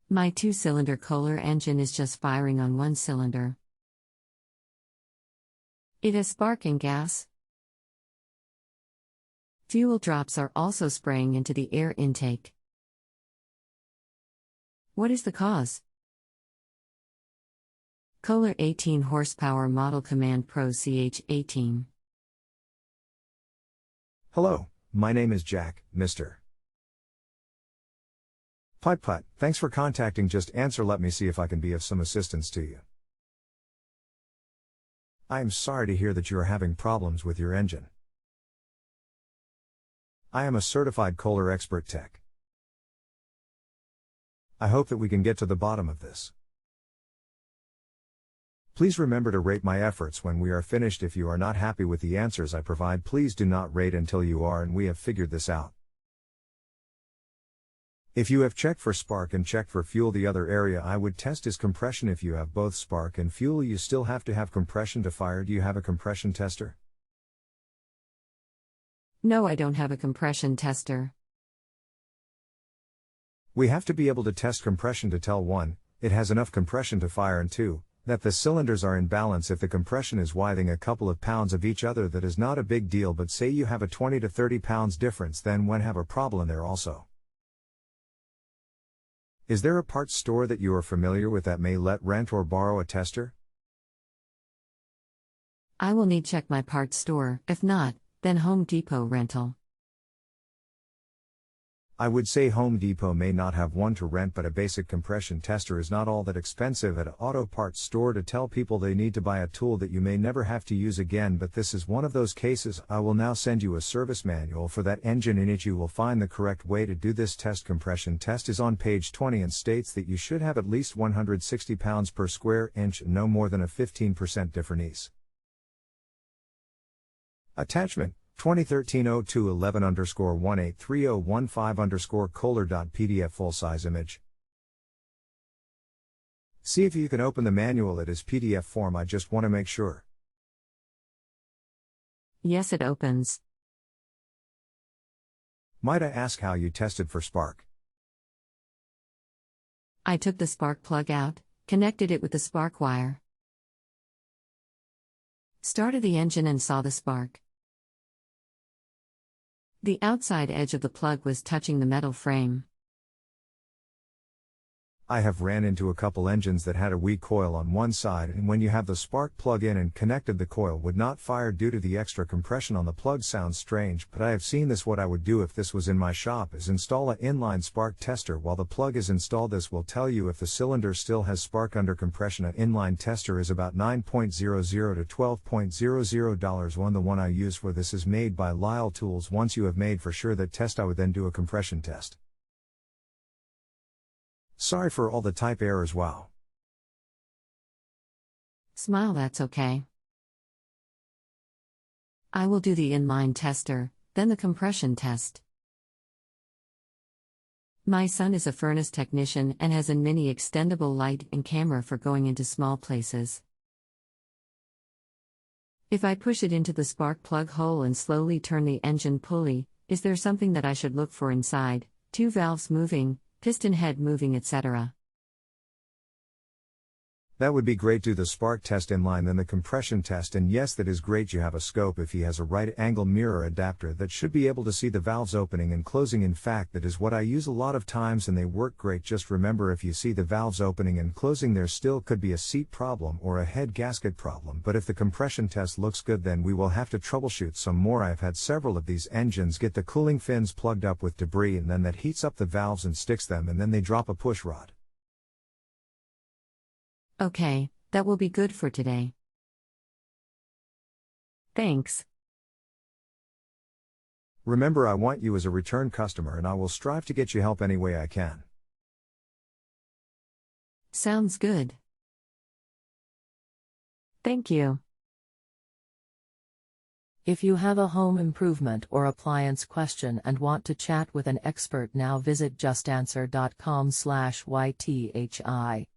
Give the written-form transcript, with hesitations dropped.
My 2-cylinder Kohler engine is just firing on one cylinder. It has spark and gas. Fuel drops are also spraying into the air intake. What is the cause? Kohler 18 horsepower Model Command Pro CH18. Hello, my name is Jack, Mr. PUTTPUTT. Thanks for contacting Just Answer. Let me see if I can be of some assistance to you. I am sorry to hear that you are having problems with your engine. I am a certified Kohler expert tech. I hope that we can get to the bottom of this. Please remember to rate my efforts when we are finished. If you are not happy with the answers I provide, please do not rate until you are and we have figured this out. If you have checked for spark and checked for fuel, the other area I would test is compression. If you have both spark and fuel, you still have to have compression to fire. Do you have a compression tester? No, I don't have a compression tester. We have to be able to test compression to tell 1, it has enough compression to fire, and 2, that the cylinders are in balance. If the compression is within a couple of pounds of each other, that is not a big deal, but say you have a 20 to 30 pounds difference, then we have a problem there also. Is there a parts store that you are familiar with that may let rent or borrow a tester? I will need check my parts store. If not, then Home Depot rental. I would say Home Depot may not have one to rent, but a basic compression tester is not all that expensive at an auto parts store. To tell people they need to buy a tool that you may never have to use again, but this is one of those cases. I will now send you a service manual for that engine. In it you will find the correct way to do this test. Compression test is on page 20 and states that you should have at least 160 pounds per square inch and no more than a 15% difference. Attachment 2013-02-11-183015-Kohler.pdf full-size image. See if you can open the manual. It is PDF form. I just want to make sure. Yes, it opens. Might I ask how you tested for spark? I took the spark plug out, connected it with the spark wire, started the engine and saw the spark. The outside edge of the plug was touching the metal frame. I have ran into a couple engines that had a weak coil on one side, and when you have the spark plug in and connected, the coil would not fire due to the extra compression on the plug. Sounds strange, but I have seen this. What I would do if this was in my shop is install an inline spark tester while the plug is installed. This will tell you if the cylinder still has spark under compression. An inline tester is about $9.00 to $12.00. The one I use for this is made by Lyle Tools. Once you have made for sure that test, I would then do a compression test. Sorry for all the type errors. Wow. Smile, that's okay. I will do the inline tester, then the compression test. My son is a furnace technician and has a mini extendable light and camera for going into small places. If I push it into the spark plug hole and slowly turn the engine pulley, is there something that I should look for inside? 2 valves moving, piston head moving, etc. That would be great. Do the spark test inline, then the compression test, and yes, that is great. You have a scope. If he has a right angle mirror adapter, that should be able to see the valves opening and closing. In fact, that is what I use a lot of times and they work great. Just remember, if you see the valves opening and closing, there still could be a seat problem or a head gasket problem, but if the compression test looks good, then we will have to troubleshoot some more. I've had several of these engines get the cooling fins plugged up with debris, and then that heats up the valves and sticks them, and then they drop a push rod. Okay, that will be good for today. Thanks. Remember, I want you as a return customer and I will strive to get you help any way I can. Sounds good. Thank you. If you have a home improvement or appliance question and want to chat with an expert, now visit justanswer.com/YTHI.